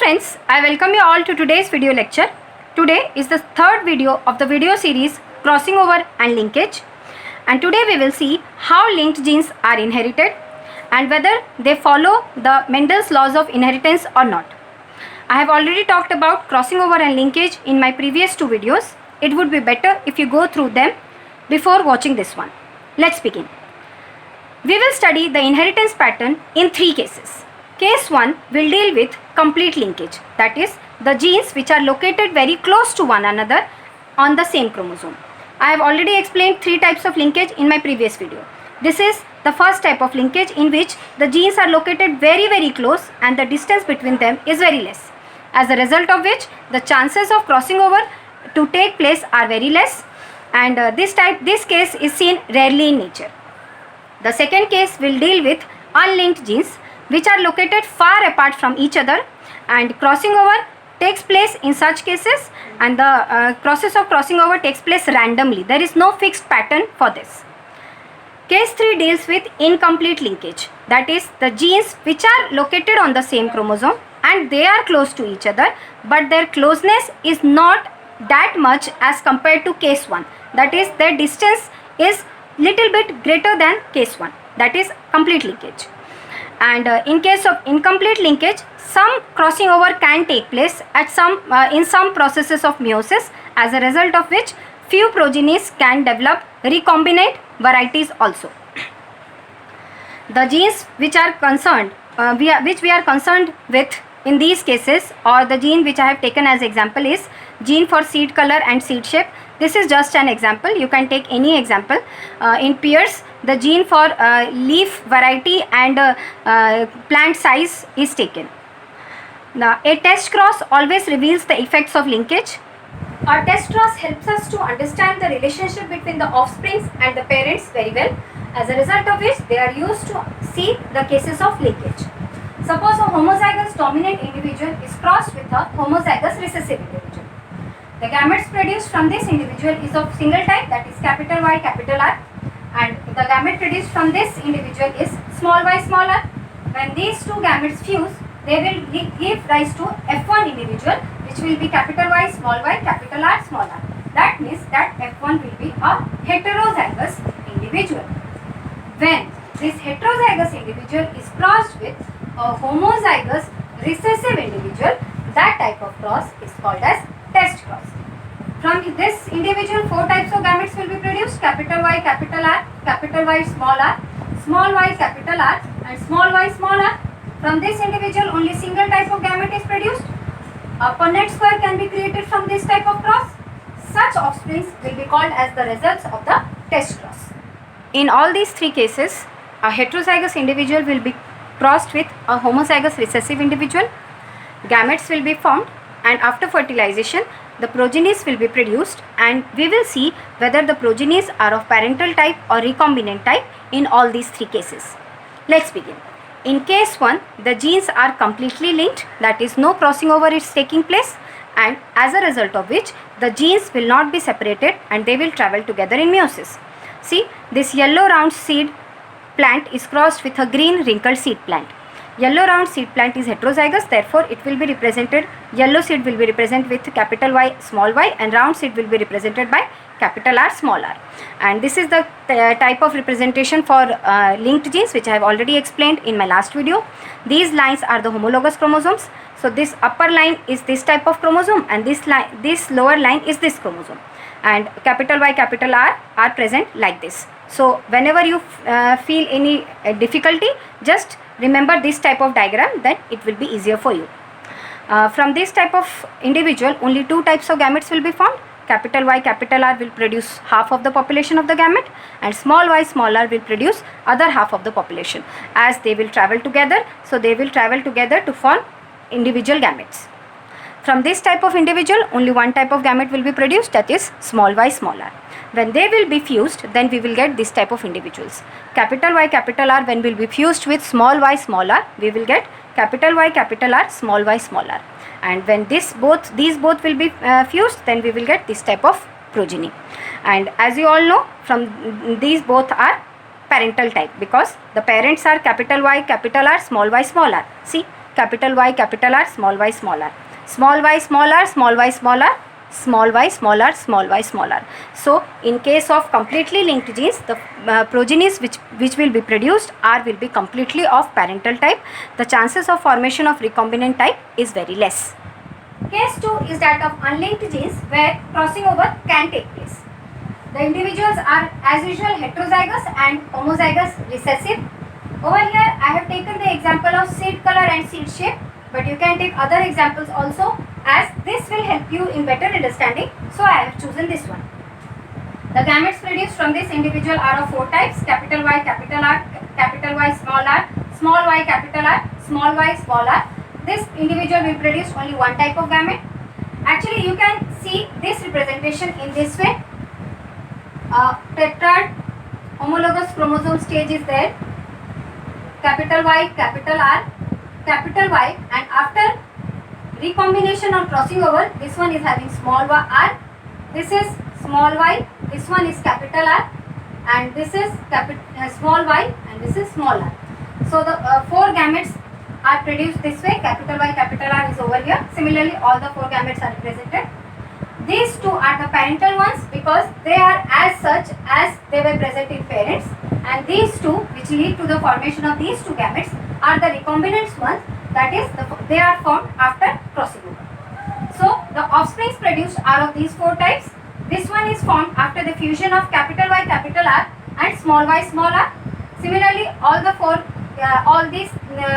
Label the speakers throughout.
Speaker 1: friends, I welcome you all to today's video lecture. Today is the third video of the video series Crossing Over and Linkage, and today we will see how linked genes are inherited and whether they follow the Mendel's laws of inheritance or not. I have already talked about crossing over and linkage in my previous two videos. It would be better if you go through them before watching this one. Let's begin. We will study the inheritance pattern in three cases. Case 1 will deal with complete linkage, that is, the genes which are located very close to one another on the same chromosome. I have already explained three types of linkage in my previous video. This is the first type of linkage in which the genes are located very close and the distance between them is very less, as a result of which the chances of crossing over to take place are very less, and this case is seen rarely in nature. The second case will deal with unlinked genes which are located far apart from each other, and crossing over takes place in such cases, and the process of crossing over takes place randomly. There is no fixed pattern for this. Case 3 deals with incomplete linkage, that is, the genes which are located on the same chromosome and they are close to each other, but their closeness is not that much as compared to case 1, that is, their distance is little bit greater than case 1, that is complete linkage. And in case of incomplete linkage, some crossing over can take place at in some processes of meiosis, as a result of which few progenies can develop recombinant varieties also. The genes which are concerned, which we are concerned with in these cases, or the gene which I have taken as example, is gene for seed color and seed shape. This is just an example. You can take any example. In pears, the gene for leaf variety and plant size is taken. Now, a test cross always reveals the effects of linkage. A test cross helps us to understand the relationship between the offsprings and the parents very well, as a result of which they are used to see the cases of linkage. Suppose a homozygous dominant individual is crossed with a homozygous recessive individual. The gametes produced from this individual is of single type, that is capital Y, capital R, and the gamete produced from this individual is small y, small r. When these two gametes fuse, they will give rise to F1 individual, which will be capital Y, capital R, small r. That means that F1 will be a heterozygous individual. When this heterozygous individual is crossed with a homozygous recessive individual, that type of cross is called as test cross. From this individual, four types of gametes will be produced: capital Y, capital R, capital Y, small y, capital R, and small y, small r. From this individual, only single type of gamete is produced. A Punnett square can be created from this type of cross. Such offsprings will be called as the results of the test cross. In all these three cases, a heterozygous individual will be crossed with a homozygous recessive individual. Gametes will be formed, and after fertilization, the progenies will be produced, and we will see whether the progenies are of parental type or recombinant type in all these three cases. Let's begin. In case 1, the genes are completely linked, that is, no crossing over is taking place, and as a result of which the genes will not be separated and they will travel together in meiosis. See, this yellow round seed plant is crossed with a green wrinkled seed plant. Yellow round seed plant is heterozygous, therefore it will be represented, yellow seed will be represented with capital Y, small y, and round seed will be represented by capital R, small r. And this is the type of representation for linked genes, which I have already explained in my last video. These lines are the homologous chromosomes. So this upper line is this type of chromosome, and this lower line is this chromosome. And capital Y, capital R are present like this. So whenever you feel any difficulty, just remember this type of diagram, then it will be easier for you. From this type of individual, only two types of gametes will be formed. Capital Y, capital R will produce half of the population of the gamete, and small y, small r will produce other half of the population. As they will travel together, so they will travel together to form individual gametes. From this type of individual, only one type of gamete will be produced, that is small y, small r. When they will be fused, then we will get this type of individuals. Capital Y, capital R, when will be fused with small y, small r, we will get capital Y, capital R, small y, small r. And when these both will be fused, then we will get this type of progeny. And as you all know, from these both are parental type, because the parents are capital Y, capital R, small y, small r. See, capital Y, capital R, small y, small r. Small y, small r, small y, small r, small y, small r, small y, small r. So in case of completely linked genes, the progenies which will be produced will be completely of parental type. The chances of formation of recombinant type is very less. Case 2 is that of unlinked genes where crossing over can take place. The individuals are as usual heterozygous and homozygous recessive. Over here I have taken the example of seed color and seed shape, but you can take other examples also, as this will help you in better understanding. So I have chosen this one. The gametes produced from this individual are of 4 types: capital Y, capital R, capital Y, small y, capital R, small y, small r. This individual will produce only one type of gamete. Actually, you can see this representation in this way. Tetrad homologous chromosome stage is there. Capital Y, capital R, capital Y, and after recombination or crossing over, this one is having small r, this is small y, this one is capital R, and this is small y, and this is small r. So the 4 gametes are produced this way. Capital Y, capital R is over here. Similarly, all the 4 gametes are represented. These 2 are the parental ones because they are as such as they were present in parents, and these 2 which lead to the formation of these 2 gametes are the recombinant ones, that is they are formed after crossing over. So the offsprings produced are of these 4 types. This one is formed after the fusion of capital Y, capital R and small y, small r. Similarly, all these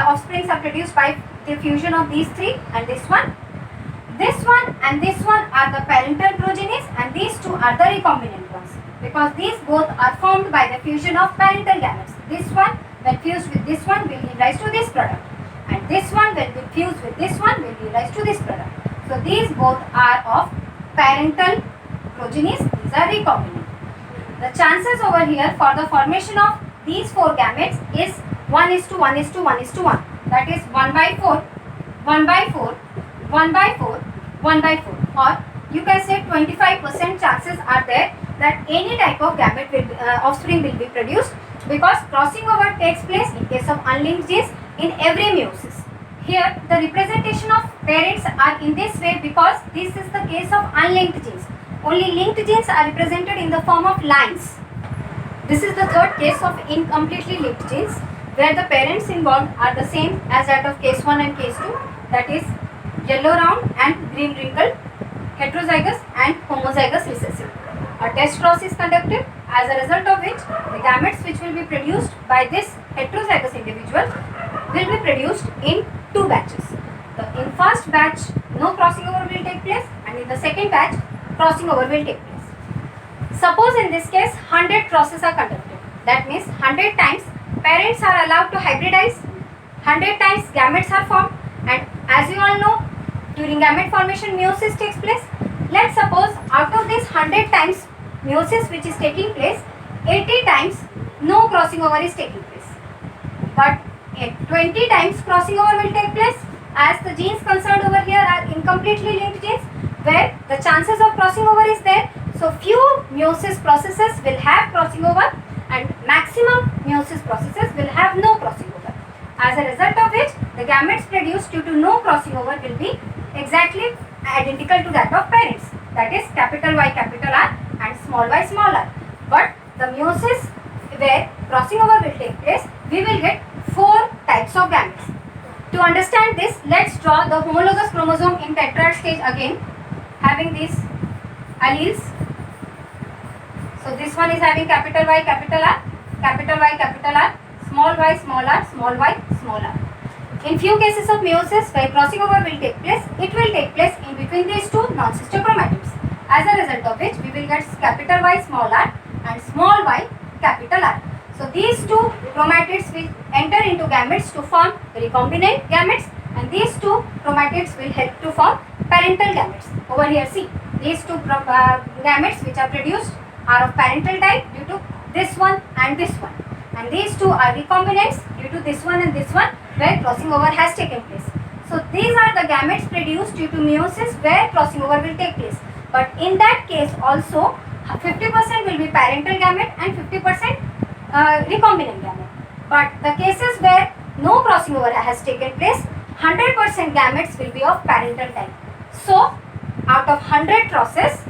Speaker 1: offsprings are produced by the fusion of these 3 and this one. This one and this one are the parental progenies, and these 2 are the recombinant ones, because these both are formed by the fusion of parental gametes. This one when fused with this one will give rise to this product, and this one when fused with this one will give rise to this product. So these both are of parental progenies, these are recombinant. The chances over here for the formation of these 4 gametes is 1:1:1:1. That is 1/4, 1/4, 1/4, 1/4, or you can say 25% chances are there that any type of gamete offspring will be produced, because crossing over takes place in case of unlinked genes in every meiosis. Here the representation of parents are in this way because this is the case of unlinked genes. Only linked genes are represented in the form of lines. This is the third case of incompletely linked genes, where the parents involved are the same as that of case 1 and case 2, that is yellow round and green wrinkled, heterozygous and homozygous recessive. A test cross is conducted, as a result of which the gametes which will be produced by this heterozygous individual will be produced in 2 batches. In first batch no crossing over will take place, and in the second batch crossing over will take place. Suppose in this case 100 crosses are conducted. That means 100 times parents are allowed to hybridize, 100 times gametes are formed, and as you all know, during gamete formation meiosis takes place. Let's suppose out of this 100 times meiosis which is taking place, 80 times no crossing over is taking place, but 20 times crossing over will take place, as the genes concerned over here are incompletely linked genes where the chances of crossing over is there. So few meiosis processes will have crossing over, and maximum meiosis processes will have no crossing over. As a result of which, the gametes produced due to no crossing over will be exactly identical to that of parents, that is capital Y, capital R and small y, small r. But the meiosis where crossing over will take place, we will get 4 types of gametes. To understand this, let's draw the homologous chromosome in tetrad stage again, having these alleles. So this one is having capital Y, capital R, capital Y, capital R, small y, small r, small y, small r. In few cases of meiosis where crossing over will take place, it will take place in between these 2 non-sister chromatids, as a result of which we will get capital Y, small r and small y, capital R. So these 2 chromatids will enter into gametes to form recombinant gametes, and these 2 chromatids will help to form parental gametes. Over here see, these 2 gametes which are produced are of parental type due to this one and this one, and these 2 are recombinants due to this one and this one where crossing over has taken place. So these are the gametes produced due to meiosis where crossing over will take place, but in that case also 50% will be parental gamete and 50% recombinant gamete. But the cases where no crossing over has taken place, 100% gametes will be of parental type. So out of 100 crosses,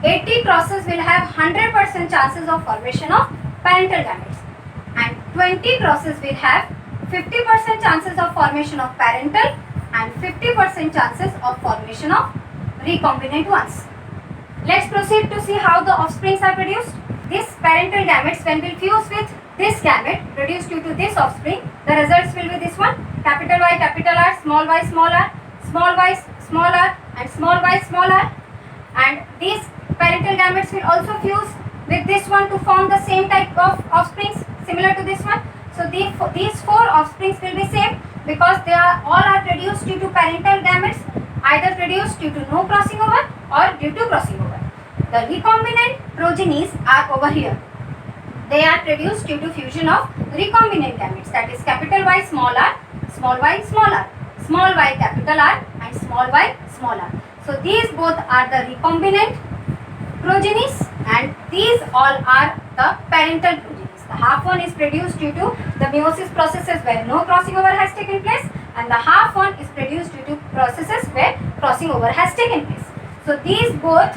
Speaker 1: 80 crosses will have 100% chances of formation of parental gametes, and 20 crosses will have 50% chances of formation of parental and 50% chances of formation of recombinant ones. Let's proceed to see how the offsprings are produced. These parental gametes, when will fuse with this gamete produced due to this offspring, the results will be this one: capital Y, capital R, small y, small r, small y, small r, and small y, small r. And these parental gametes will also fuse with this one to form the same type of offsprings similar to this one. So these four offsprings will be same because they are all are produced due to parental gametes, either produced due to no crossing over or due to crossing over. The recombinant progenies are over here. They are produced due to fusion of recombinant gametes, that is capital Y small r, small y small r, small y capital R, and small y small r. So these both are the recombinant progenies and these all are the parental progenies. The half one is produced due to the meiosis processes where no crossing over has taken place, and the half one is produced due to processes where crossing over has taken place. So these both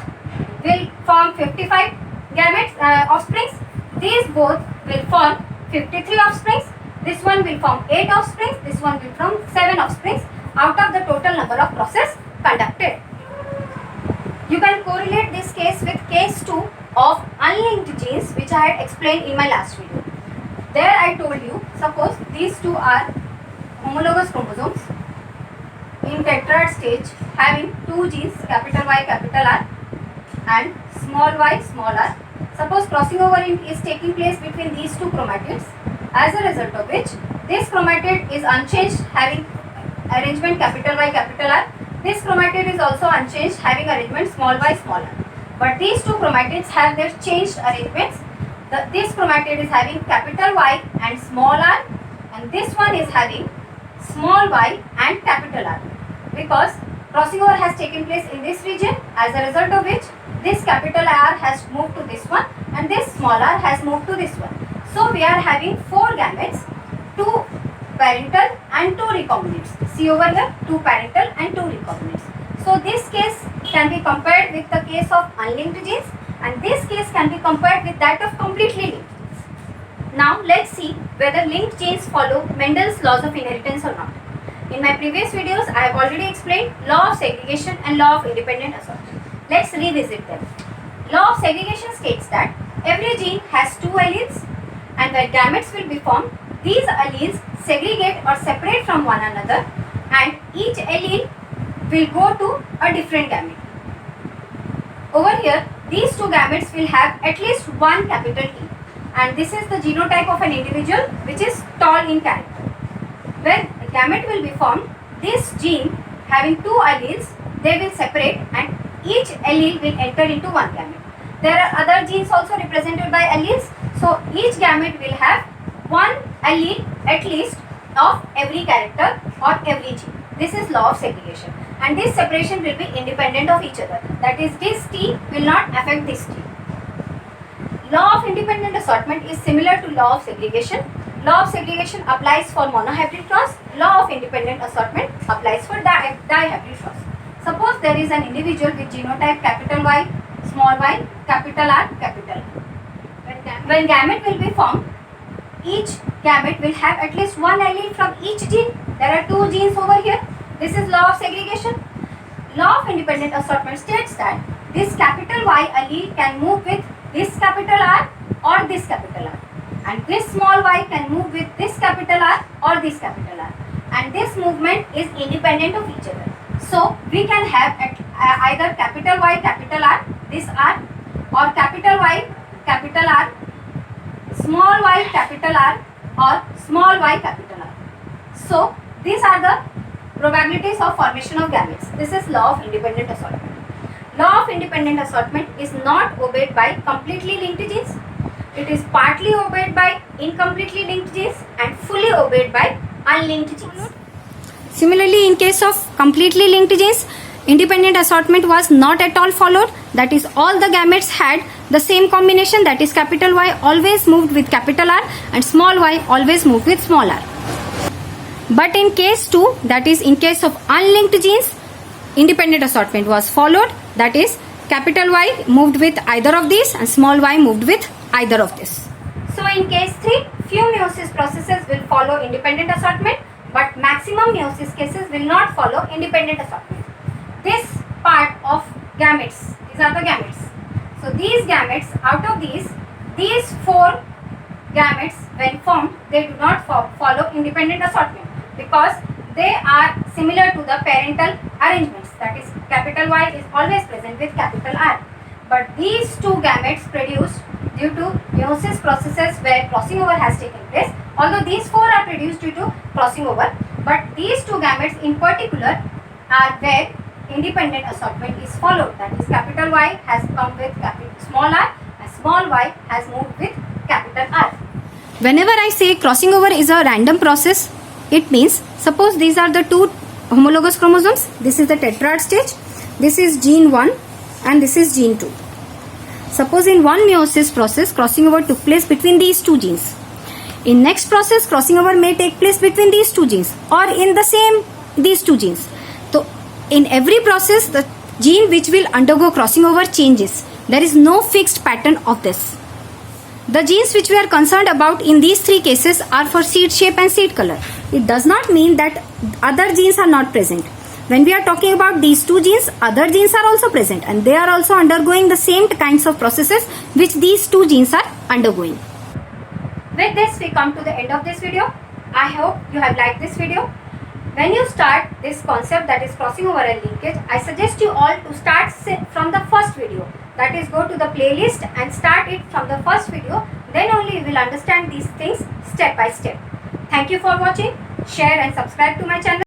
Speaker 1: will form 55 gametes, offsprings. These both will form 53 offsprings. This one will form 8 offsprings. This one will form 7 offsprings out of the total number of crosses conducted. You can correlate this case with case 2 of unlinked genes, which I had explained in my last video. There I told you, suppose these two are homologous chromosomes in tetrad stage having two genes, capital Y, capital R, and small y, small r. Suppose crossing over is taking place between these two chromatids, as a result of which this chromatid is unchanged having arrangement capital Y, capital R. This chromatid is also unchanged having arrangement small y, small r. But these two chromatids have their changed arrangements. This chromatid is having capital Y and small r, and this one is having small y and capital R, because crossing over has taken place in this region, as a result of which this capital R has moved to this one and this small r has moved to this one. So we are having 4 gametes, 2 parental and 2 recombinants. See over here, 2 parental and 2 recombinants. So this case can be compared with the case of unlinked genes, and this case can be compared with that of completely linked genes. Now let's see whether linked genes follow Mendel's laws of inheritance or not. In my previous videos, I have already explained law of segregation and law of independent assortment. Let's revisit them. Law of segregation states that every gene has 2 alleles, and when gametes will be formed, these alleles segregate or separate from one another, and each allele will go to a different gamete. Over here, these 2 gametes will have at least one capital T, and this is the genotype of an individual which is tall in character. When a gamete will be formed, this gene having 2 alleles, they will separate and each allele will enter into one gamete. There are other genes also represented by alleles, so each gamete will have one allele at least of every character or every gene. This is law of segregation, and this separation will be independent of each other. That is, this T will not affect this T. Law of independent assortment is similar to law of segregation. Law of segregation applies for monohybrid cross. Law of independent assortment applies for dihybrid cross. Suppose there is an individual with genotype capital Y, small y, capital R, capital R. When gamete will be formed, each gamete will have at least one allele from each gene. There are 2 genes over here. This is law of segregation. Law of independent assortment states that this capital Y allele can move with this capital R or this capital R, and this small y can move with this capital R or this capital R, and this movement is independent of each other. So we can have either capital Y capital R, this R, or capital Y capital R, small y capital R, or small y capital R. So these are the probabilities of formation of gametes. This is law of independent assortment. Law of independent assortment is not obeyed by completely linked genes. It is partly obeyed by incompletely linked genes and fully obeyed by unlinked genes. Similarly, in case of completely linked genes, independent assortment was not at all followed. That is, all the gametes had the same combination, that is capital Y always moved with capital R and small y always moved with small r. But in case 2, that is in case of unlinked genes, independent assortment was followed. That is, capital Y moved with either of these and small y moved with either of this. So in case 3, few meiosis processes will follow independent assortment, but maximum meiosis cases will not follow independent assortment. This part of gametes, these are the gametes. So these gametes, out of these 4 gametes when formed, they do not follow independent assortment because they are similar to the parental arrangements. That is, capital Y is always present with capital R. But these 2 gametes produced due to meiosis processes where crossing over has taken place, although these 4 are produced due to crossing over, but these 2 gametes in particular are where independent assortment is followed. That is, capital Y has come with small r and small y has moved with capital R. Whenever I say crossing over is a random process, it means suppose these are the 2 homologous chromosomes. This is the tetrad stage. This is gene 1 and this is gene 2. Suppose in one meiosis process, crossing over took place between these 2 genes. In next process, crossing over may take place between these 2 genes or in the same these 2 genes. So in every process, the gene which will undergo crossing over changes. There is no fixed pattern of this. The genes which we are concerned about in these 3 cases are for seed shape and seed color. It does not mean that other genes are not present. When we are talking about these 2 genes, other genes are also present and they are also undergoing the same kinds of processes which these 2 genes are undergoing. With this, we come to the end of this video. I hope you have liked this video. When you start this concept, that is crossing over and linkage, I suggest you all to start from the first video. That is, go to the playlist and start it from the first video. Then only you will understand these things step by step. Thank you for watching. Share and subscribe to my channel.